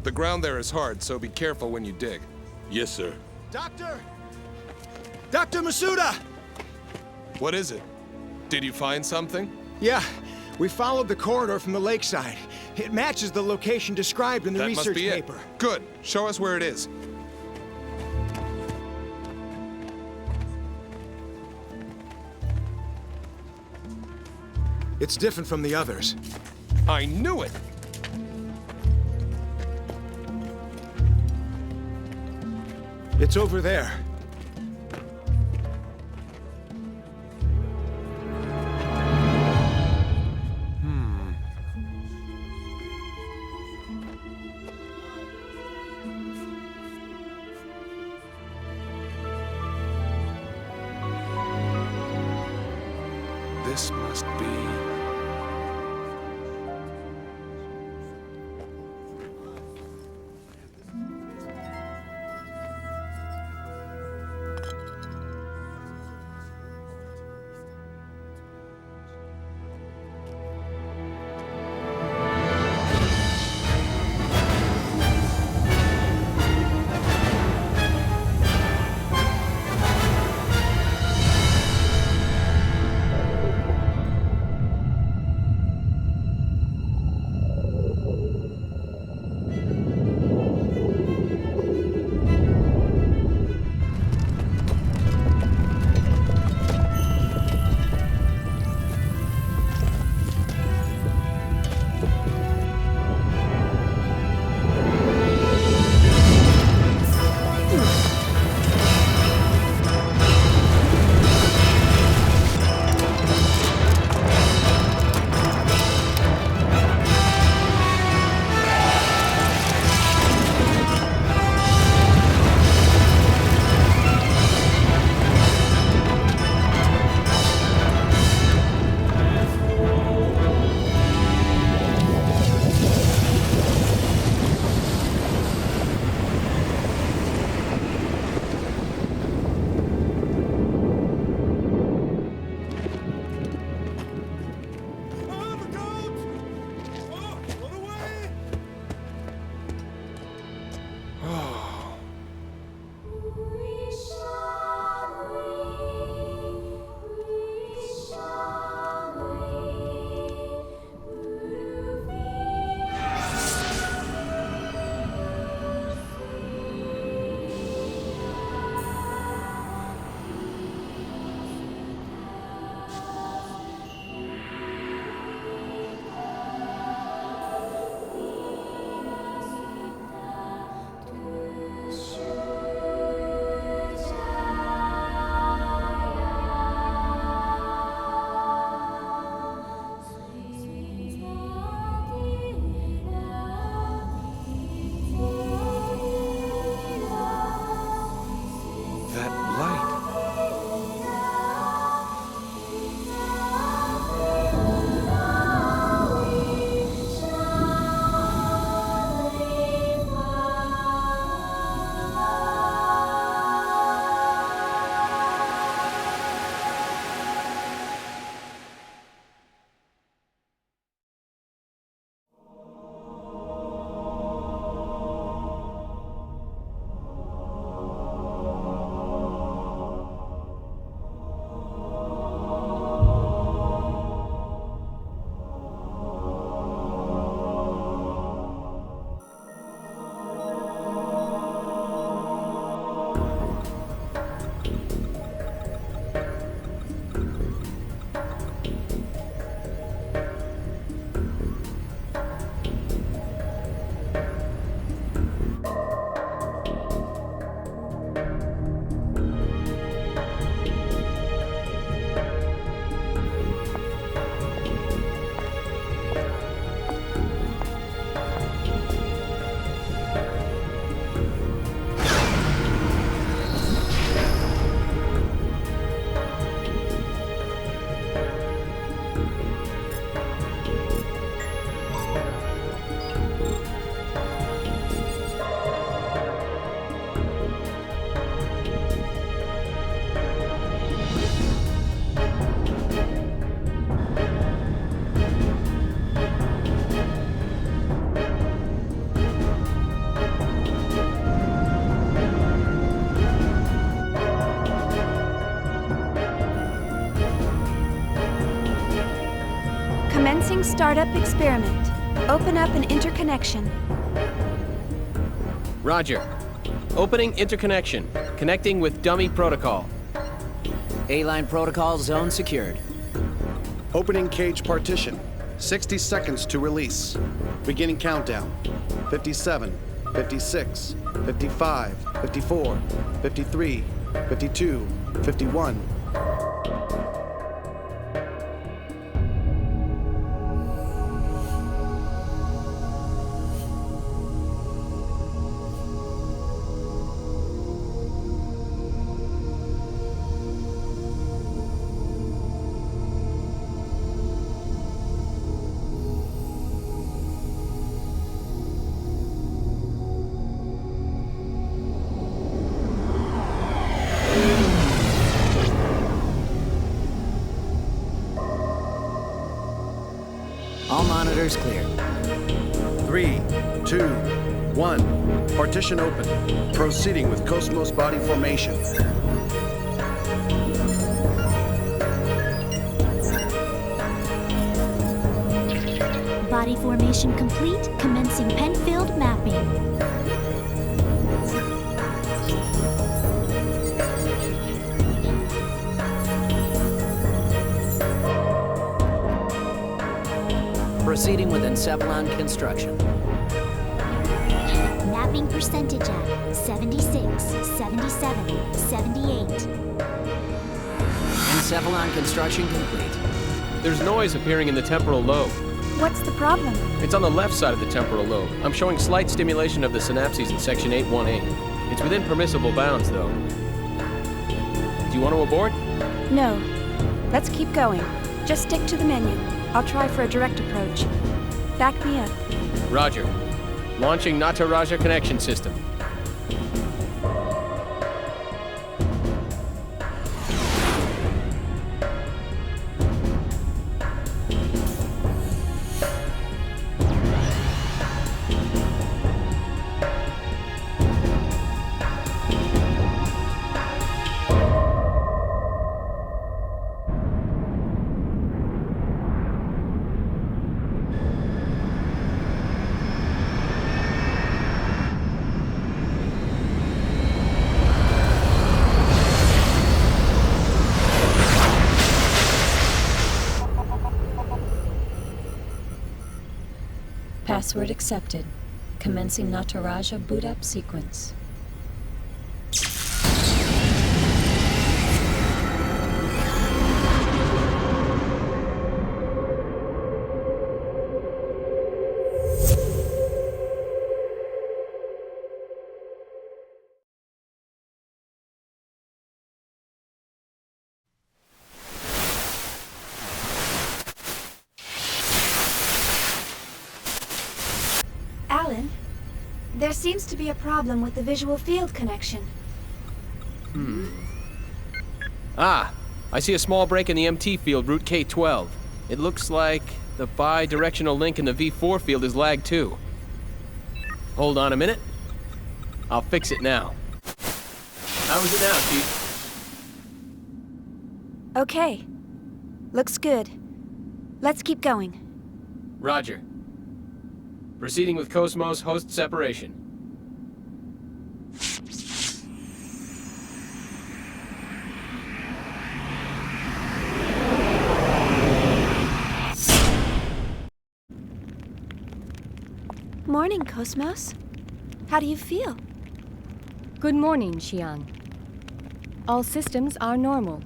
The ground there is hard, so be careful when you dig. Yes, sir. Doctor! Dr. Masuda! What is it? Did you find something? Yeah, we followed the corridor from the lakeside. It matches the location described in the That must research be paper. it. Good. Show us where it is. It's different from the others. I knew it! It's over there. This must be... Beginning startup experiment. Open up an interconnection. Roger. Opening interconnection. Connecting with dummy protocol. A-line protocol zone secured. Opening cage partition. 60 seconds to release. Beginning countdown. 57, 56, 55, 54, 53, 52, 51. All monitors clear. 3, 2, 1. Partition open. Proceeding with Cosmos body formation. Body formation complete. Commencing pen-filled mapping. Proceeding with Encephalon construction. Mapping percentage at 76, 77, 78. Encephalon construction complete. There's noise appearing in the temporal lobe. What's the problem? It's on the left side of the temporal lobe. I'm showing slight stimulation of the synapses in section 818. It's within permissible bounds, though. Do you want to abort? No. Let's keep going. Just stick to the menu. I'll try for a direct approach. Back me up. Roger. Launching Nataraja connection system. Password accepted. Commencing Nataraja boot-up sequence. Alan, there seems to be a problem with the visual field connection. Ah, I see a small break in the MT field, route K12. It looks like the bi-directional link in the V4 field is lagged too. Hold on a minute. I'll fix it now. How is it now, Chief? Okay. Looks good. Let's keep going. Roger. Proceeding with Cosmos host separation. Morning, Cosmos. How do you feel? Good morning, Xian. All systems are normal.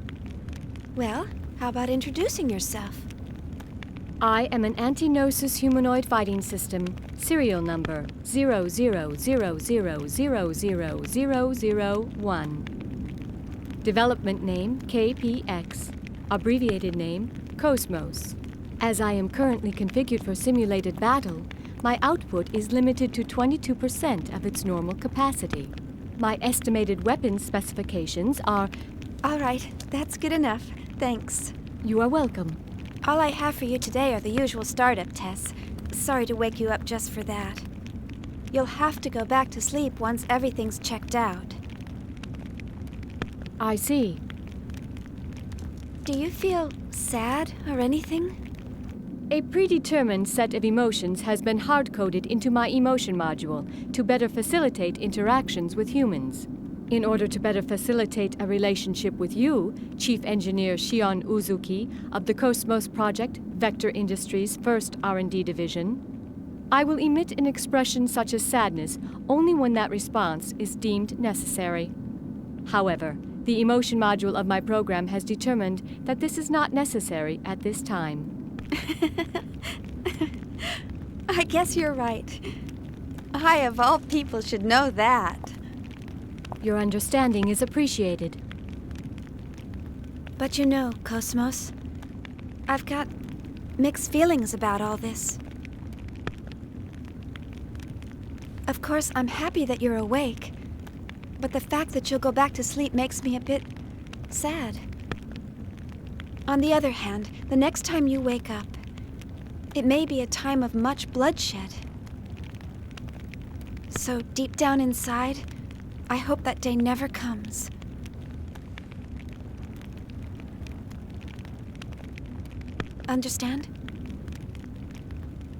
Well, how about introducing yourself? I am an anti-Gnosis humanoid fighting system, serial number 0000000001. Development name KPX, abbreviated name Cosmos. As I am currently configured for simulated battle, my output is limited to 22% of its normal capacity. My estimated weapons specifications are... All right, that's good enough. Thanks. You are welcome. All I have for you today are the usual startup tests. Sorry to wake you up just for that. You'll have to go back to sleep once everything's checked out. I see. Do you feel sad or anything? A predetermined set of emotions has been hard-coded into my emotion module to better facilitate interactions with humans. In order to better facilitate a relationship with you, Chief Engineer Shion Uzuki of the Cosmos Project, Vector Industries' first R&D division, I will emit an expression such as sadness only when that response is deemed necessary. However, the emotion module of my program has determined that this is not necessary at this time. I guess you're right. I, of all people, should know that. Your understanding is appreciated. But you know, Cosmos, I've got mixed feelings about all this. Of course, I'm happy that you're awake, but the fact that you'll go back to sleep makes me a bit sad. On the other hand, the next time you wake up, it may be a time of much bloodshed. So deep down inside, I hope that day never comes. Understand?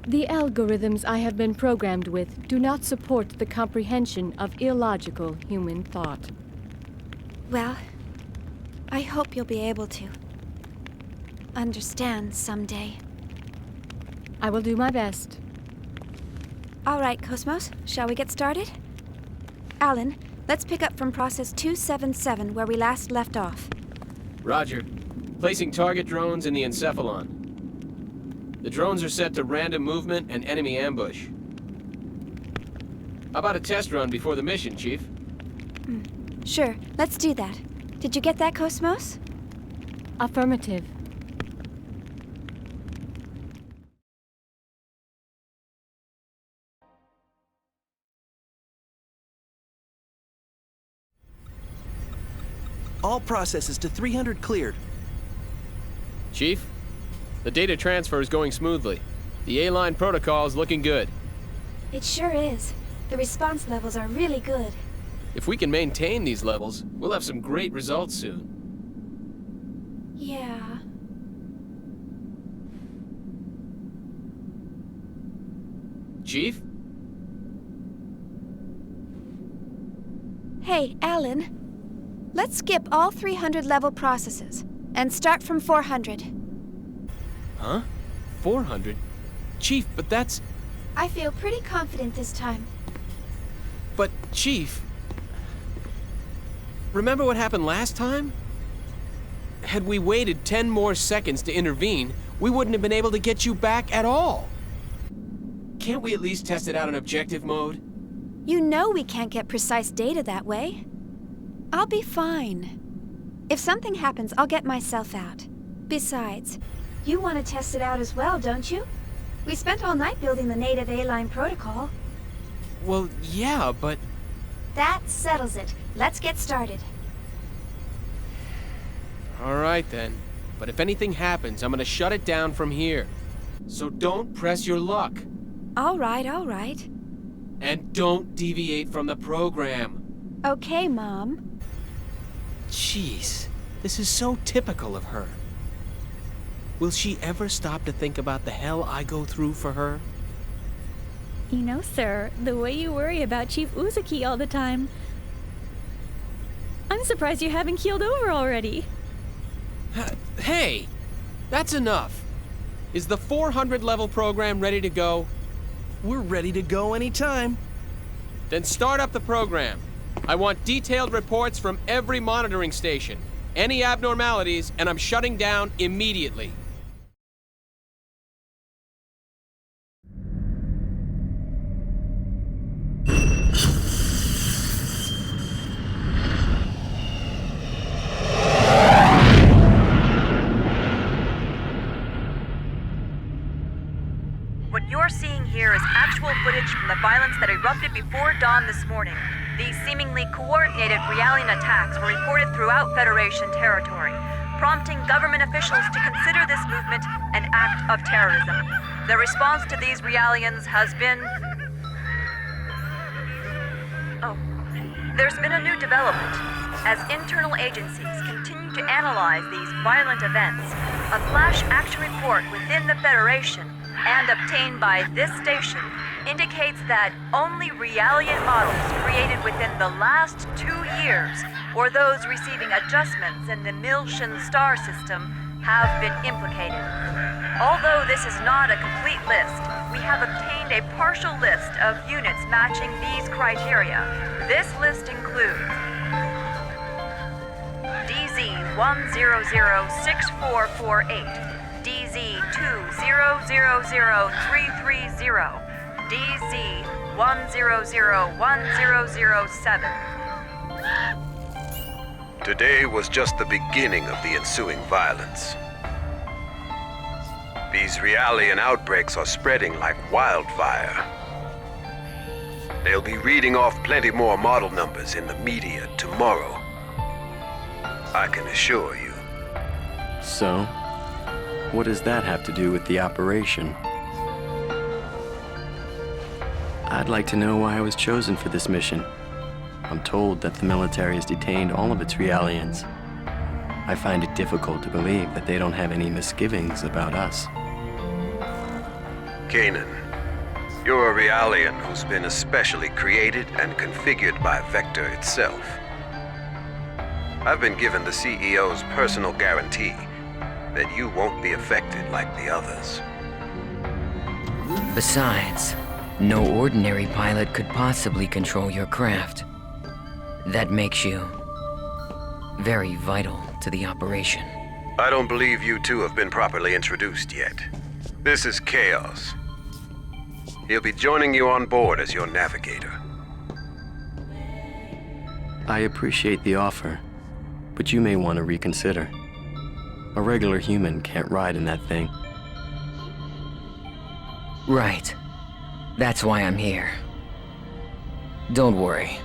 The algorithms I have been programmed with do not support the comprehension of illogical human thought. Well, I hope you'll be able to understand someday. I will do my best. All right, Cosmos, shall we get started? Alan, let's pick up from process 277 where we last left off. Roger. Placing target drones in the encephalon. The drones are set to random movement and enemy ambush. How about a test run before the mission, Chief? Sure, let's do that. Did you get that, Cosmos? Affirmative. All processes to 300 cleared. Chief, the data transfer is going smoothly. The A-line protocol is looking good. It sure is. The response levels are really good. If we can maintain these levels, we'll have some great results soon. Yeah. Chief? Hey, Alan. Let's skip all 300 level processes and start from 400. Huh? 400? Chief, but that's... I feel pretty confident this time. But, Chief... Remember what happened last time? Had we waited 10 more seconds to intervene, we wouldn't have been able to get you back at all. Can't we at least test it out in objective mode? You know we can't get precise data that way. I'll be fine. If something happens, I'll get myself out. Besides, you want to test it out as well, don't you? We spent all night building the native A-line protocol. Well, yeah, but... That settles it. Let's get started. All right, then. But if anything happens, I'm gonna shut it down from here. So don't press your luck. All right, all right. And don't deviate from the program. Okay, Mom. Jeez, this is so typical of her. Will she ever stop to think about the hell I go through for her? You know, sir, the way you worry about Chief Uzuki all the time, I'm surprised you haven't keeled over already. Hey, that's enough. Is the 400 level program ready to go? We're ready to go anytime. Then start up the program. I want detailed reports from every monitoring station. Any abnormalities, and I'm shutting down immediately. What you're seeing here is actual footage from the violence that erupted before dawn this morning. These seemingly coordinated Realian attacks were reported throughout Federation territory, prompting government officials to consider this movement an act of terrorism. The response to these Realians has been... There's been a new development. As internal agencies continue to analyze these violent events, A flash action report within the Federation and obtained by this station indicates that only Realian models created within the last 2 years, or those receiving adjustments in the Miltian star system, have been implicated. Although this is not a complete list, we have obtained a partial list of units matching these criteria. This list includes DZ-100-6448, DZ-2000330, DZ-100-1007. Today was just the beginning of the ensuing violence. These Realian outbreaks are spreading like wildfire. They'll be reading off plenty more model numbers in the media tomorrow. I can assure you. So, what does that have to do with the operation? I'd like to know why I was chosen for this mission. I'm told that the military has detained all of its Realians. I find it difficult to believe that they don't have any misgivings about us. Kanan, you're a Realian who's been especially created and configured by Vector itself. I've been given the CEO's personal guarantee that you won't be affected like the others. Besides, no ordinary pilot could possibly control your craft. That makes you very vital to the operation. I don't believe you two have been properly introduced yet. This is Chaos. He'll be joining you on board as your navigator. I appreciate the offer, but you may want to reconsider. A regular human can't ride in that thing. Right. That's why I'm here. Don't worry.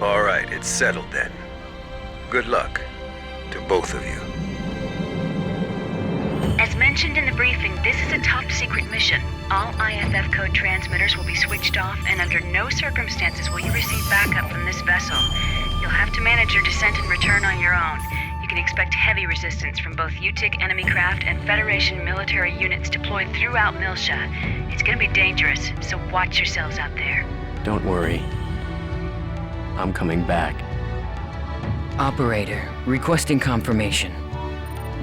All right, it's settled then. Good luck to both of you. As mentioned in the briefing, this is a top-secret mission. All IFF code transmitters will be switched off, and under no circumstances will you receive backup from this vessel. You'll have to manage your descent and return on your own. You can expect heavy resistance from both UTIC enemy craft and Federation military units deployed throughout Miltia. It's gonna be dangerous, so watch yourselves out there. Don't worry. I'm coming back. Operator, requesting confirmation.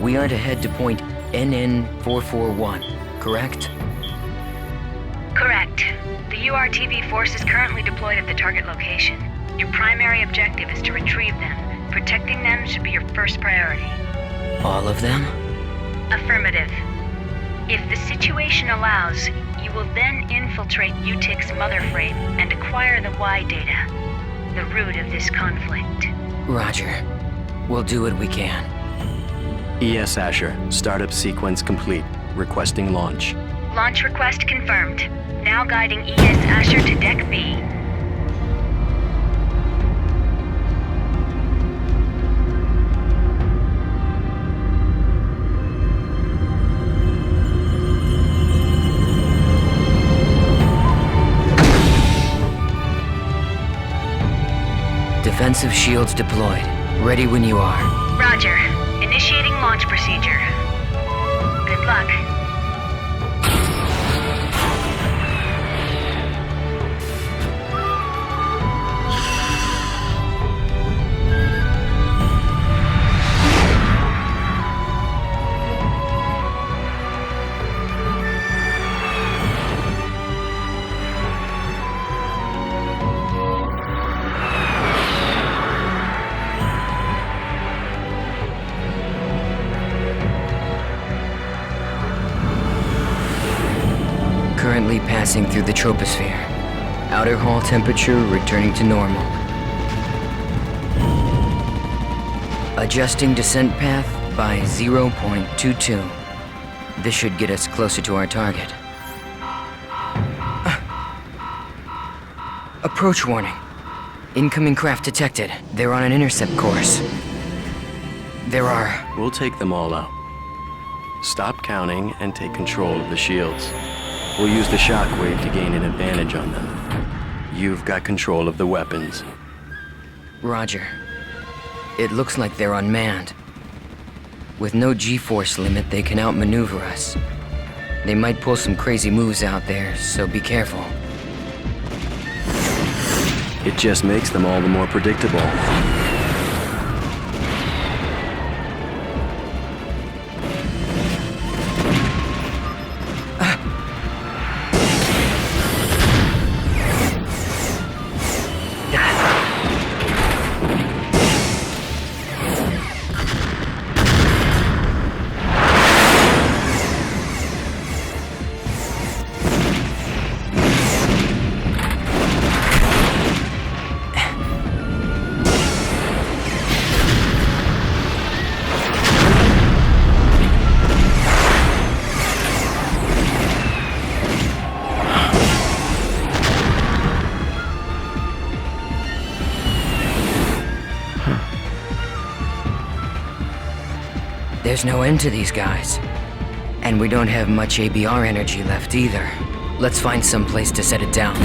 We are to head to point NN441, correct? Correct. The URTV force is currently deployed at the target location. Your primary objective is to retrieve them. Protecting them should be your first priority. All of them? Affirmative. If the situation allows, you will then infiltrate UTIC's mother frame and acquire the Y data, the root of this conflict. Roger. We'll do what we can. ES Asher, startup sequence complete. Requesting launch. Launch request confirmed. Now guiding ES Asher to Deck B. Defensive shields deployed. Ready when you are. Roger. Initiating launch procedure. Good luck. Currently passing through the troposphere. Outer hull temperature returning to normal. Adjusting descent path by 0.22. This should get us closer to our target. Approach warning. Incoming craft detected. They're on an intercept course. There are... We'll take them all out. Stop counting and take control of the shields. We'll use the shockwave to gain an advantage on them. You've got control of the weapons. Roger. It looks like they're unmanned. With no G-force limit, they can outmaneuver us. They might pull some crazy moves out there, so be careful. It just makes them all the more predictable. There's no end to these guys. And we don't have much ABR energy left either. Let's find some place to set it down.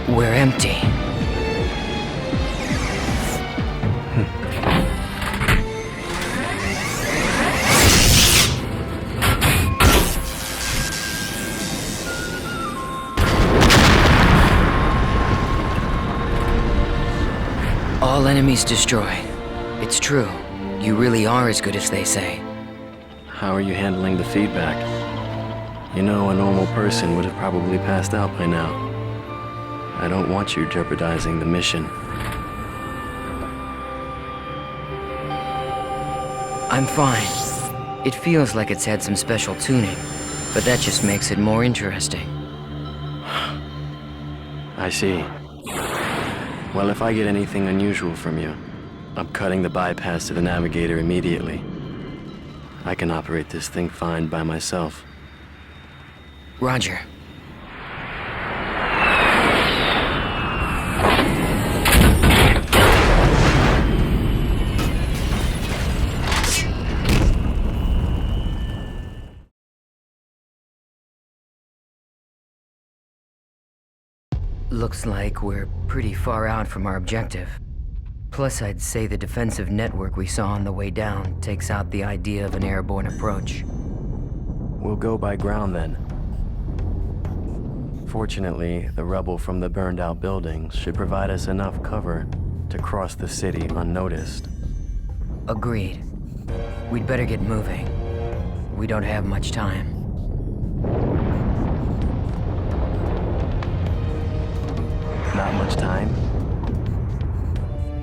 We're empty. All enemies destroyed. It's true. You really are as good as they say. How are you handling the feedback? You know, a normal person would have probably passed out by now. I don't want you jeopardizing the mission. I'm fine. It feels like it's had some special tuning, but that just makes it more interesting. I see. Well, if I get anything unusual from you, I'm cutting the bypass to the navigator immediately. I can operate this thing fine by myself. Roger. Looks like we're pretty far out from our objective. Plus, I'd say the defensive network we saw on the way down takes out the idea of an airborne approach. We'll go by ground then. Fortunately, the rubble from the burned-out buildings should provide us enough cover to cross the city unnoticed. Agreed. We'd better get moving. We don't have much time. Not much time?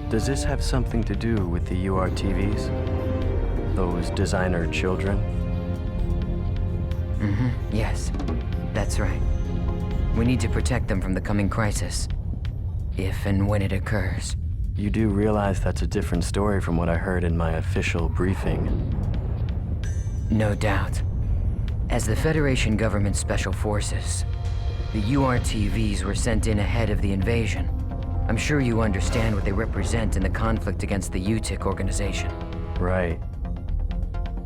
Does this have something to do with the URTVs? Those designer children? Yes. That's right. We need to protect them from the coming crisis. If and when it occurs. You do realize that's a different story from what I heard in my official briefing. No doubt. As the Federation government special forces, the URTVs were sent in ahead of the invasion. I'm sure you understand what they represent in the conflict against the UTIC organization. Right.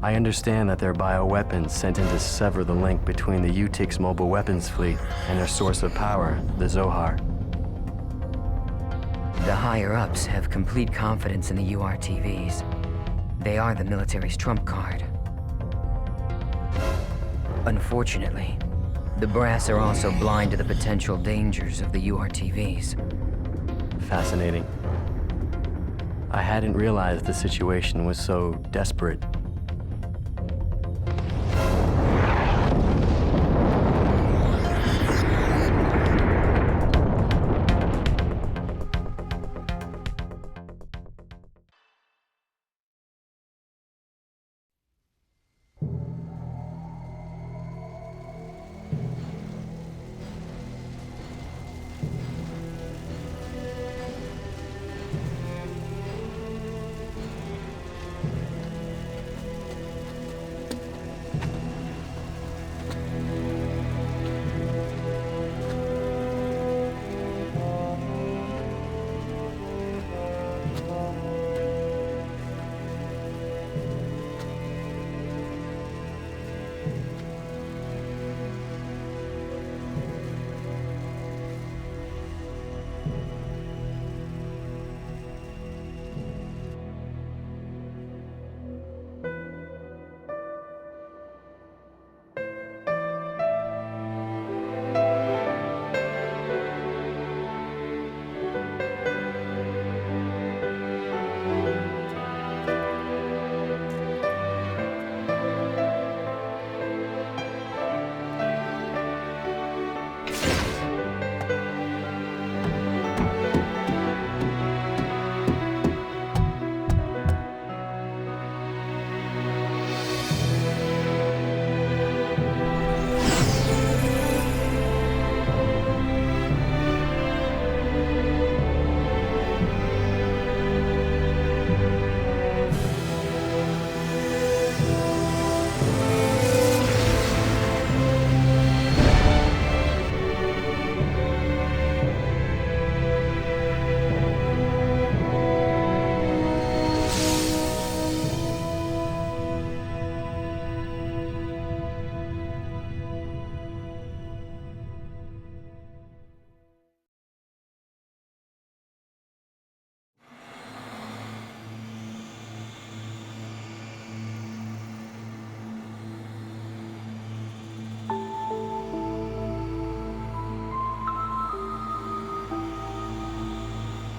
I understand that they're bioweapons sent in to sever the link between the UTIC's mobile weapons fleet and their source of power, the Zohar. The higher-ups have complete confidence in the URTVs. They are the military's trump card. Unfortunately, the brass are also blind to the potential dangers of the URTVs. Fascinating. I hadn't realized the situation was so desperate.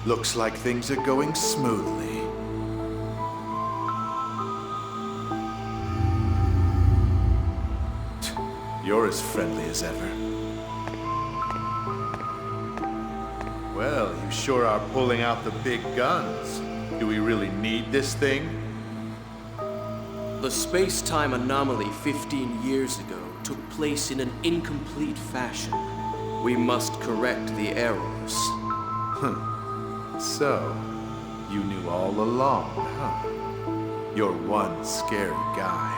Looks like things are going smoothly. You're as friendly as ever. Well, you sure are pulling out the big guns. Do we really need this thing? The space-time anomaly 15 years ago took place in an incomplete fashion. We must correct the errors. So, you knew all along, huh? You're one scary guy.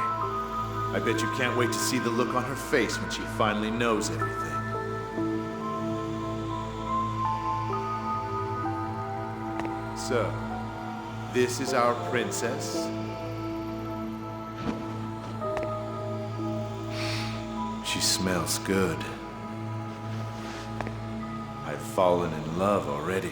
I bet you can't wait to see the look on her face when she finally knows everything. So, this is our princess? She smells good. I've fallen in love already.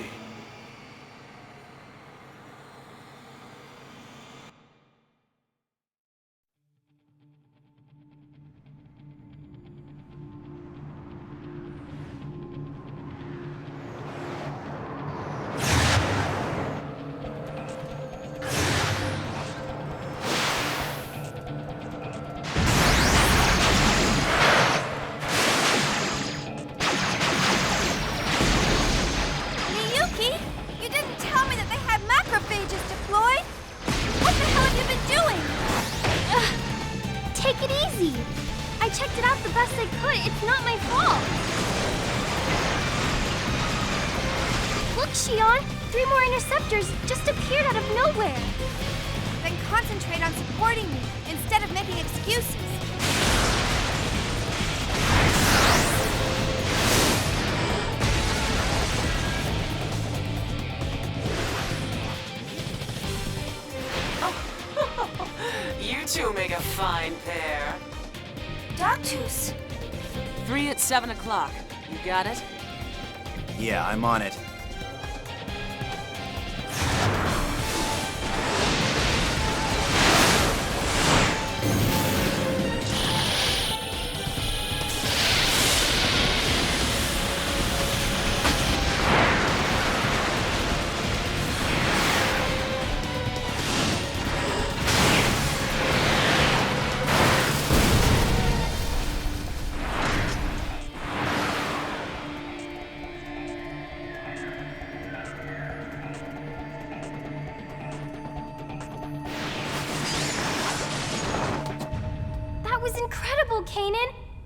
Just appeared out of nowhere. Then concentrate on supporting me instead of making excuses. You two make a fine pair. Zarathustra. 3 at 7 o'clock. You got it? Yeah, I'm on it.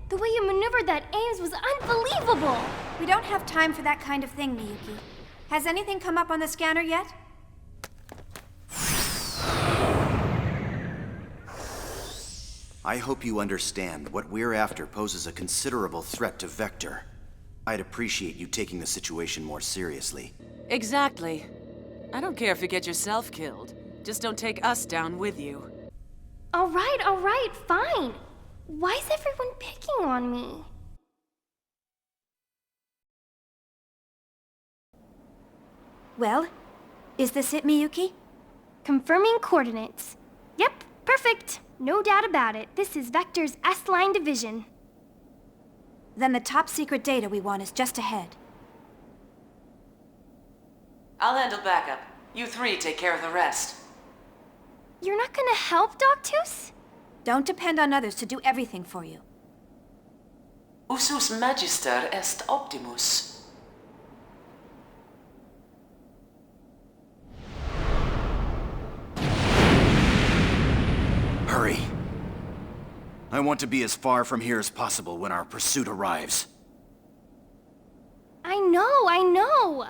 The way you maneuvered that Ames was unbelievable! We don't have time for that kind of thing, Miyuki. Has anything come up on the scanner yet? I hope you understand what we're after poses a considerable threat to Vector. I'd appreciate you taking the situation more seriously. Exactly. I don't care if you get yourself killed. Just don't take us down with you. All right, fine. Why is everyone picking on me? Well, is this it, Miyuki? Confirming coordinates. Yep, perfect. No doubt about it. This is Vector's S-Line division. Then the top secret data we want is just ahead. I'll handle backup. You 3 take care of the rest. You're not gonna help, Zarathustra? Don't depend on others to do everything for you. Usus magister est optimus. Hurry. I want to be as far from here as possible when our pursuit arrives. I know.